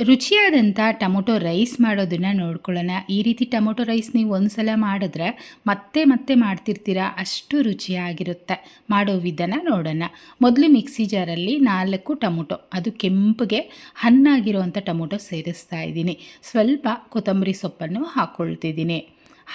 ರುಚಿಯಾದಂಥ tomato rice ಮಾಡೋದನ್ನು ನೋಡ್ಕೊಳ್ಳೋಣ. ಈ ರೀತಿ ಟೊಮೊಟೊ ರೈಸ್ ನೀವು ಒಂದು ಸಲ ಮಾಡಿದ್ರೆ ಮತ್ತೆ ಮತ್ತೆ ಮಾಡ್ತಿರ್ತೀರ, ಅಷ್ಟು ರುಚಿಯಾಗಿರುತ್ತೆ. ಮಾಡೋ ವಿಧಾನ ನೋಡೋಣ. ಮೊದಲು ಮಿಕ್ಸಿ ಜಾರಲ್ಲಿ 4 ಟೊಮೊಟೊ, ಅದು ಕೆಂಪಗೆ ಹಣ್ಣಾಗಿರುವಂಥ ಟೊಮೊಟೊ ಸೇರಿಸ್ತಾ ಇದ್ದೀನಿ. ಸ್ವಲ್ಪ ಕೊತ್ತಂಬರಿ ಸೊಪ್ಪನ್ನು ಹಾಕ್ಕೊಳ್ತಿದ್ದೀನಿ.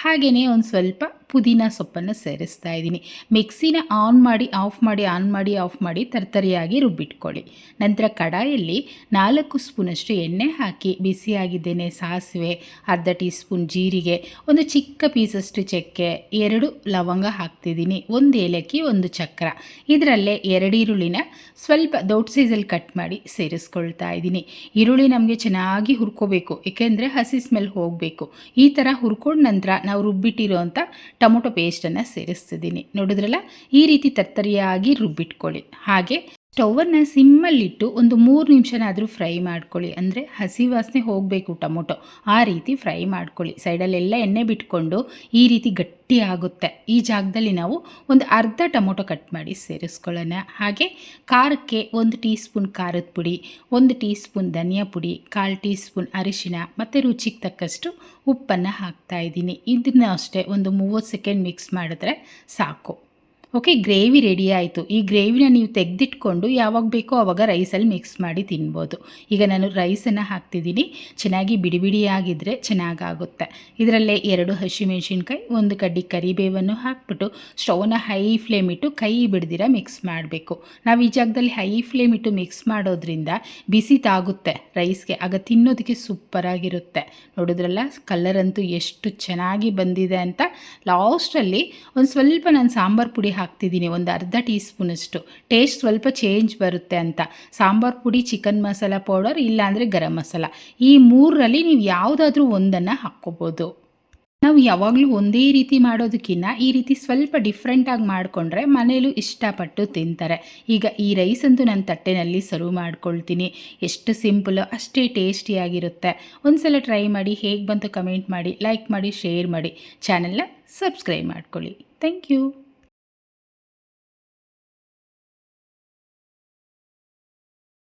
ಹಾಗೆಯೇ ಒಂದು ಸ್ವಲ್ಪ ಪುದೀನ ಸೊಪ್ಪನ್ನು ಸೇರಿಸ್ತಾ ಇದ್ದೀನಿ. ಮಿಕ್ಸಿನ ಆನ್ ಮಾಡಿ ಆಫ್ ಮಾಡಿ ಆನ್ ಮಾಡಿ ಆಫ್ ಮಾಡಿ ತರ್ತರಿಯಾಗಿ ರುಬ್ಬಿಟ್ಕೊಳ್ಳಿ. ನಂತರ ಕಡಾಯಲ್ಲಿ 4 ಸ್ಪೂನಷ್ಟು ಎಣ್ಣೆ ಹಾಕಿ ಬಿಸಿಯಾಗಿದ್ದೇನೆ ಸಾಸಿವೆ, ಅರ್ಧ ಟೀ ಸ್ಪೂನ್ ಜೀರಿಗೆ, ಒಂದು ಚಿಕ್ಕ ಪೀಸಷ್ಟು ಚಕ್ಕೆ, 2 ಲವಂಗ ಹಾಕ್ತಿದ್ದೀನಿ, 1 ಏಲಕ್ಕಿ, 1 ಚಕ್ರ. ಇದರಲ್ಲೇ 2 ಈರುಳ್ಳಿನ ಸ್ವಲ್ಪ ದೊಡ್ಡ ಸೈಜಲ್ಲಿ ಕಟ್ ಮಾಡಿ ಸೇರಿಸ್ಕೊಳ್ತಾ ಇದ್ದೀನಿ. ಈರುಳ್ಳಿ ನಮಗೆ ಚೆನ್ನಾಗಿ ಹುರ್ಕೋಬೇಕು, ಏಕೆಂದರೆ ಹಸಿ ಸ್ಮೆಲ್ ಹೋಗಬೇಕು. ಈ ಥರ ಹುರ್ಕೊಂಡ ನಂತರ ನಾವು ರುಬ್ಬಿಟ್ಟಿರೋಂಥ ಟೊಮೊಟೊ ಪೇಸ್ಟನ್ನು ಸೇರಿಸ್ತಿದ್ದೀನಿ. ನೋಡಿದ್ರಲ್ಲ, ಈ ರೀತಿ ತರ್ತರಿಯಾಗಿ ರುಬ್ಬಿಟ್ಕೊಳ್ಳಿ. ಹಾಗೆ ಸ್ಟೌವನ್ನು ಸಿಮ್ಮಲ್ಲಿಟ್ಟು ಒಂದು 3 ನಿಮಿಷನಾದರೂ ಫ್ರೈ ಮಾಡ್ಕೊಳ್ಳಿ. ಅಂದರೆ ಹಸಿ ವಾಸನೆ ಹೋಗಬೇಕು ಟೊಮೊಟೊ, ಆ ರೀತಿ ಫ್ರೈ ಮಾಡ್ಕೊಳ್ಳಿ. ಸೈಡಲ್ಲೆಲ್ಲ ಎಣ್ಣೆ ಬಿಟ್ಕೊಂಡು ಈ ರೀತಿ ಗಟ್ಟಿ ಆಗುತ್ತೆ. ಈ ಜಾಗದಲ್ಲಿ ನಾವು ಒಂದು ಅರ್ಧ ಟೊಮೊಟೊ ಕಟ್ ಮಾಡಿ ಸೇರಿಸ್ಕೊಳ್ಳೋಣ. ಹಾಗೆ ಖಾರಕ್ಕೆ 1 ಟೀ ಸ್ಪೂನ್ ಖಾರದ ಪುಡಿ, 1 ಟೀ ಸ್ಪೂನ್ ಧನಿಯಾ ಪುಡಿ, 1/4 ಟೀ ಸ್ಪೂನ್ ಅರಿಶಿನ ಮತ್ತು ರುಚಿಗೆ ತಕ್ಕಷ್ಟು ಉಪ್ಪನ್ನು ಹಾಕ್ತಾಯಿದ್ದೀನಿ. ಇದನ್ನು ಅಷ್ಟೇ ಒಂದು 30 ಸೆಕೆಂಡ್ ಮಿಕ್ಸ್ ಮಾಡಿದ್ರೆ ಸಾಕು. ಓಕೆ, ಗ್ರೇವಿ ರೆಡಿ ಆಯಿತು. ಈ ಗ್ರೇವಿನ ನೀವು ತೆಗೆದಿಟ್ಕೊಂಡು ಯಾವಾಗ ಬೇಕೋ ಆವಾಗ ರೈಸಲ್ಲಿ ಮಿಕ್ಸ್ ಮಾಡಿ ತಿನ್ಬೋದು. ಈಗ ನಾನು ರೈಸನ್ನು ಹಾಕ್ತಿದ್ದೀನಿ. ಚೆನ್ನಾಗಿ ಬಿಡಿ ಬಿಡಿಯಾಗಿದ್ದರೆ ಚೆನ್ನಾಗಾಗುತ್ತೆ. ಇದರಲ್ಲೇ 2 ಹಸಿಮೆಣಸಿನ್ಕಾಯಿ, 1 ಕಡ್ಡಿ ಕರಿಬೇವನ್ನು ಹಾಕ್ಬಿಟ್ಟು ಸ್ಟೌವನ್ನು ಹೈ ಫ್ಲೇಮ್ ಇಟ್ಟು ಕೈ ಬಿಡ್ದಿರ ಮಿಕ್ಸ್ ಮಾಡಬೇಕು. ನಾವು ಈ ಜಾಗದಲ್ಲಿ ಹೈ ಫ್ಲೇಮ್ ಇಟ್ಟು ಮಿಕ್ಸ್ ಮಾಡೋದ್ರಿಂದ ಬಿಸಿ ತಾಗುತ್ತೆ ರೈಸ್ಗೆ, ಆಗ ತಿನ್ನೋದಕ್ಕೆ ಸೂಪರಾಗಿರುತ್ತೆ. ನೋಡಿದ್ರಲ್ಲ, ಕಲರ್ ಅಂತೂ ಎಷ್ಟು ಚೆನ್ನಾಗಿ ಬಂದಿದೆ ಅಂತ. ಲಾಸ್ಟಲ್ಲಿ ಒಂದು ಸ್ವಲ್ಪ ನಾನು ಸಾಂಬಾರು ಪುಡಿ ಹಾಕ್ತಿದ್ದೀನಿ, ಒಂದು ಅರ್ಧ ಟೀ ಸ್ಪೂನಷ್ಟು. ಟೇಸ್ಟ್ ಸ್ವಲ್ಪ ಚೇಂಜ್ ಬರುತ್ತೆ ಅಂತ. ಸಾಂಬಾರು ಪುಡಿ, ಚಿಕನ್ ಮಸಾಲ ಪೌಡರ್, ಇಲ್ಲಾಂದರೆ ಗರಂ ಮಸಾಲ, ಈ 3ರಲ್ಲಿ ನೀವು ಯಾವುದಾದ್ರೂ ಒಂದನ್ನು ಹಾಕ್ಕೋಬೋದು. ನಾವು ಯಾವಾಗಲೂ ಒಂದೇ ರೀತಿ ಮಾಡೋದಕ್ಕಿಂತ ಈ ರೀತಿ ಸ್ವಲ್ಪ ಡಿಫ್ರೆಂಟಾಗಿ ಮಾಡಿಕೊಂಡ್ರೆ ಮನೇಲೂ ಇಷ್ಟಪಟ್ಟು ತಿಂತಾರೆ. ಈಗ ಈ ರೈಸ್ ಅಂತೂ ನಾನು ತಟ್ಟೆನಲ್ಲಿ ಸರ್ವ್ ಮಾಡ್ಕೊಳ್ತೀನಿ. ಎಷ್ಟು ಸಿಂಪಲ್, ಅಷ್ಟೇ ಟೇಸ್ಟಿಯಾಗಿರುತ್ತೆ. ಒಂದು ಸಲ ಟ್ರೈ ಮಾಡಿ, ಹೇಗೆ ಬಂತು ಕಮೆಂಟ್ ಮಾಡಿ, ಲೈಕ್ ಮಾಡಿ, ಶೇರ್ ಮಾಡಿ, ಚಾನೆಲ್ನ ಸಬ್ಸ್ಕ್ರೈಬ್ ಮಾಡ್ಕೊಳ್ಳಿ. Thank you.